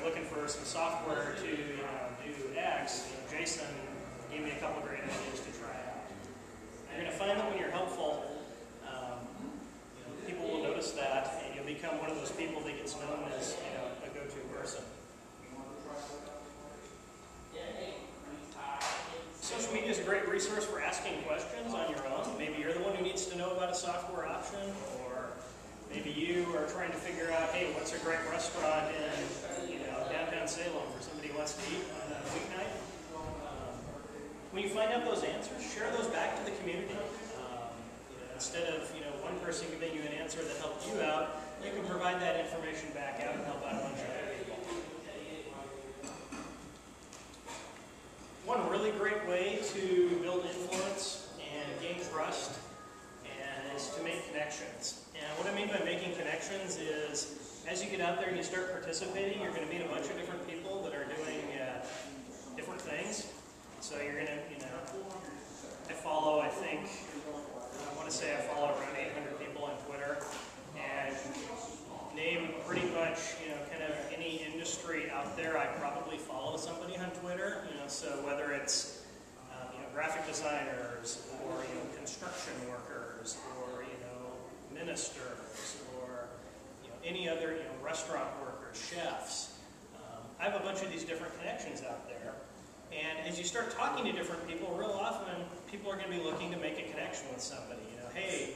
looking for some software to do X, Jason gave me a couple great ideas to try out. You're going to find that when you're helpful, people will notice that, and you'll become one of those people that gets known as a go-to person. Social media is a great resource for asking questions on your own. Maybe you're the one who needs to know about a software option, or maybe you are trying to figure out, hey, what's a great restaurant in downtown Salem for somebody who wants to eat on a weeknight. When you find out those answers, share those back to the community. Instead of one person giving you an answer that helped you out, you can provide that information back out and help out a bunch of other people. One really great way to build influence and gain trust is to make connections. And what I mean by making connections is, as you get out there and you start participating, you're going to meet a bunch of different people that are doing different things. So you're going to, I follow around 800 people on Twitter, and name pretty much, kind of any industry out there, I probably follow somebody on Twitter. So whether it's graphic designers, or construction workers, or ministers, or any other restaurant workers, chefs. I have a bunch of these different connections out there, and as you start talking to different people, real often people are going to be looking to make a connection with somebody. Hey,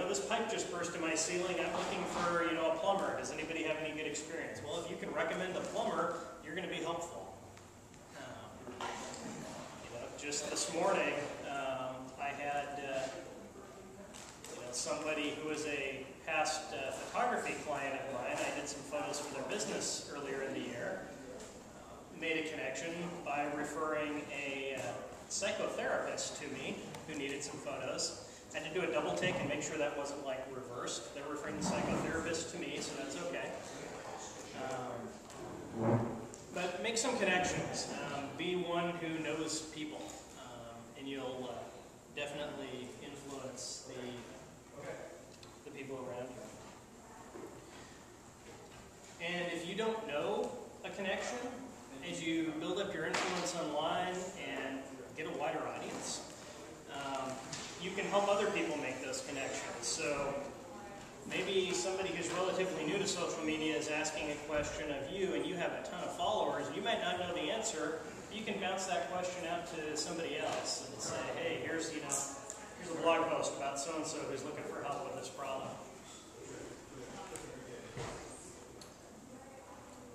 this pipe just burst in my ceiling. I'm looking for a plumber. Does anybody have any good experience? Well, if you can recommend a plumber, you're going to be helpful. Just this morning, I had somebody who was a past photography client of mine. I did some photos for their business earlier in the year. Made a connection by referring a psychotherapist to me who needed some photos. I had to do a double take and make sure that wasn't like reversed. They're referring the psychotherapist to me, so that's okay. But make some connections. Be one who knows people, and you'll definitely influence the people around you. And if you don't know a connection, as you build up your influence online and get a wider audience, you can help other people make those connections. So maybe somebody who's relatively new to social media is asking a question of you, and you have a ton of followers, and you might not know the answer. You can bounce that question out to somebody else and say, hey, here's a blog post about so-and-so who's looking for help with this problem.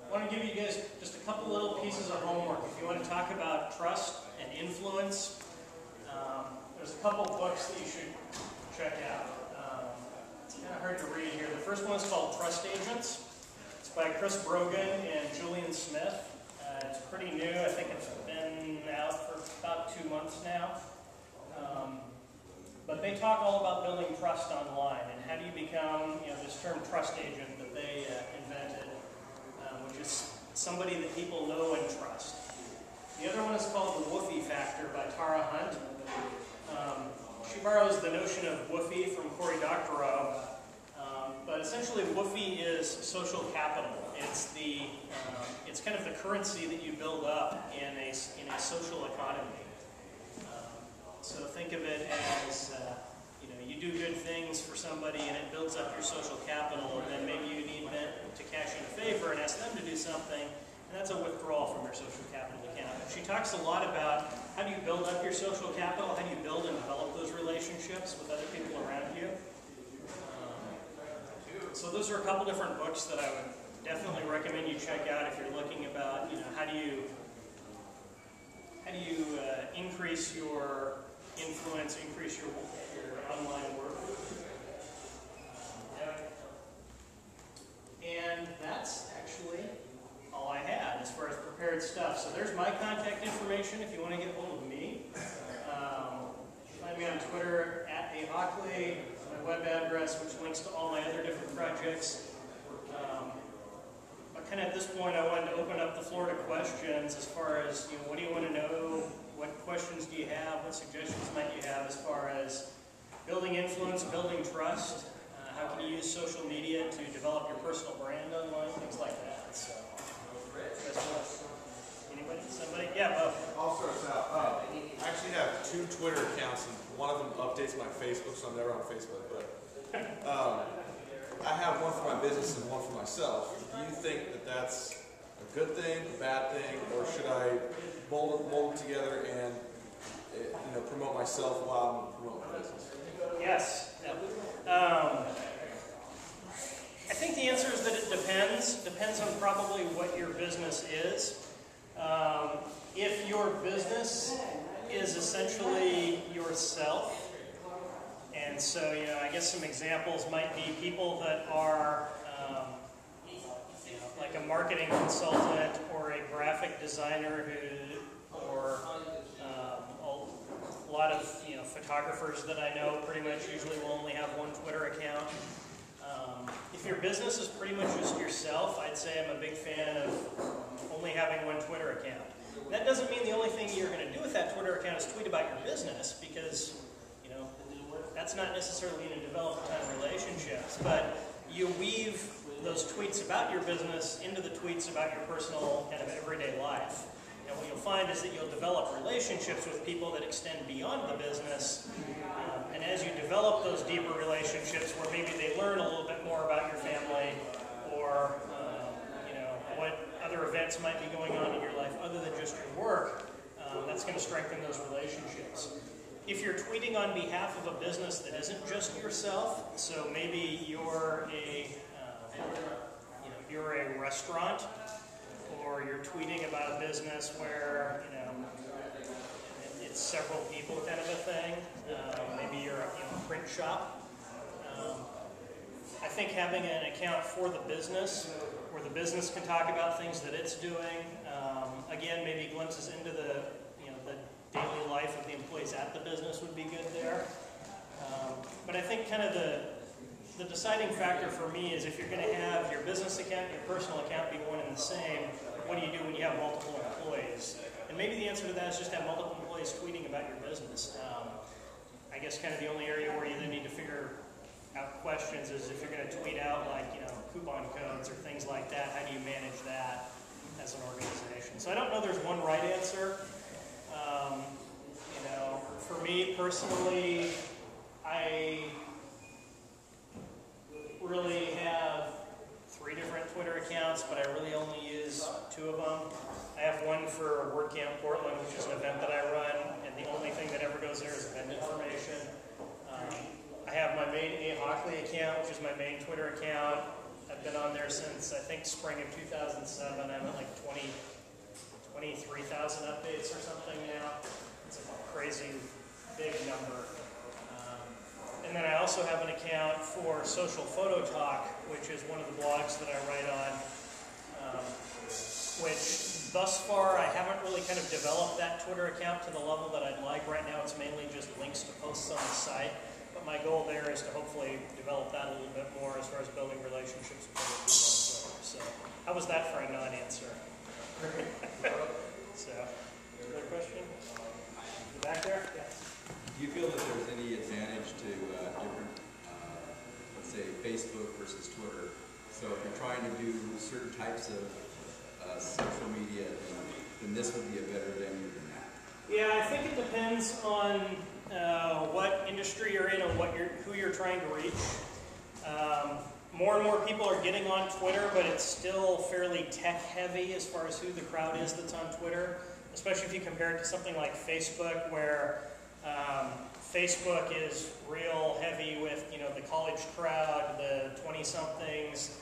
I want to give you guys just a couple little pieces of homework. If you want to talk about trust and influence, there's a couple books that you should check out. It's kind of hard to read here. The first one is called Trust Agents. It's by Chris Brogan and Julian Smith. It's pretty new. I think it's been out for about 2 months now. But they talk all about building trust online and how do you become, this term trust agent that they invented, which is somebody that people know and trust. The other one is called The Woofie Factor by Tara Hunt. She borrows the notion of woofie from Cory Doctorow, but essentially woofie is social capital. It's kind of the currency that you build up in a social economy. So think of it as you do good things for somebody and it builds up your social capital, and then maybe you need them to cash in a favor and ask them to do something, and that's a withdrawal from your social capital account. She talks a lot about how do you build up your social capital, how do you build and develop those relationships with other people around you. So those are a couple different books that I would definitely recommend you check out if you're looking about, how do you increase your influence, increase your online work. And that's actually all I had as far as prepared stuff. So there's my contact information if you want to get hold of me. Find me on Twitter at @Hockley, my web address, which links to all my other different projects. But kind of at this point, I wanted to open up the floor to questions as far as, what do you want to know? What questions do you have? What suggestions might you have as far as building influence, building trust? How can you use social media to develop your personal brand online? Things like that. So, anybody? Somebody? Yeah, Bo. I'll start us out. I actually have 2 Twitter accounts, and one of them updates my Facebook, so I'm never on Facebook. But I have one for my business and one for myself. Do you think that that's a good thing, a bad thing, or should I mold them together and promote myself while I'm promoting my business? Yes. I think the answer is that it depends. Depends on probably what your business is. If your business is essentially yourself, and so, I guess some examples might be people that are like a marketing consultant or a graphic designer or a lot of photographers that I know pretty much usually will only have one Twitter account. If your business is pretty much just yourself, I'd say I'm a big fan of only having one Twitter account. That doesn't mean the only thing you're going to do with that Twitter account is tweet about your business, because that's not necessarily going to develop a ton of relationships. But you weave those tweets about your business into the tweets about your personal kind of everyday life. And what you'll find is that you'll develop relationships with people that extend beyond the business. And as you develop those deeper relationships where maybe they learn a little bit more about your family or what other events might be going on in your life other than just your work, that's going to strengthen those relationships. If you're tweeting on behalf of a business that isn't just yourself, so maybe you're a restaurant, or you're tweeting about a business where it's several people kind of a thing. Maybe you're a print shop. I think having an account for the business, where the business can talk about things that it's doing, again, maybe glimpses into the daily life of the employees at the business would be good there. But I think kind of the deciding factor for me is if you're going to have your business account and your personal account be one and the same, what do you do when you have multiple employees? And maybe the answer to that is just have multiple employees tweeting about your business. I guess kind of the only area where you then need to figure out questions is if you're going to tweet out like coupon codes or things like that, how do you manage that as an organization? So I don't know there's one right answer. For me personally, I really have 3 different Twitter accounts, but I really only use 2 of them. I have one for WordCamp Portland, which is an event that I run, and the only thing that ever goes there is event information. I have my main Hockley account, which is my main Twitter account. I've been on there since, I think, spring of 2007. I'm at like 23,000 updates or something now. It's a crazy big number. And then I also have an account for Social Photo Talk, which is one of the blogs that I write on, which thus far I haven't really kind of developed that Twitter account to the level that I'd like. Right now it's mainly just links to posts on the site, but my goal there is to hopefully develop that a little bit more as far as building relationships with other people on Twitter. So how was that for a non-answer? So, another question? Back there? Yeah. Do you feel that there's any advantage to different, let's say, Facebook versus Twitter? So if you're trying to do certain types of social media, then this would be a better venue than that. Yeah, I think it depends on what industry you're in and who you're trying to reach. More and more people are getting on Twitter, but it's still fairly tech-heavy as far as who the crowd is that's on Twitter, especially if you compare it to something like Facebook, where Facebook is real heavy with the college crowd, the 20-somethings.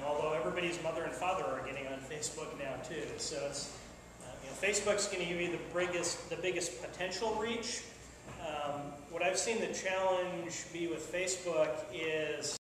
Although everybody's mother and father are getting on Facebook now too, so it's Facebook's going to give you the biggest potential reach. What I've seen the challenge be with Facebook is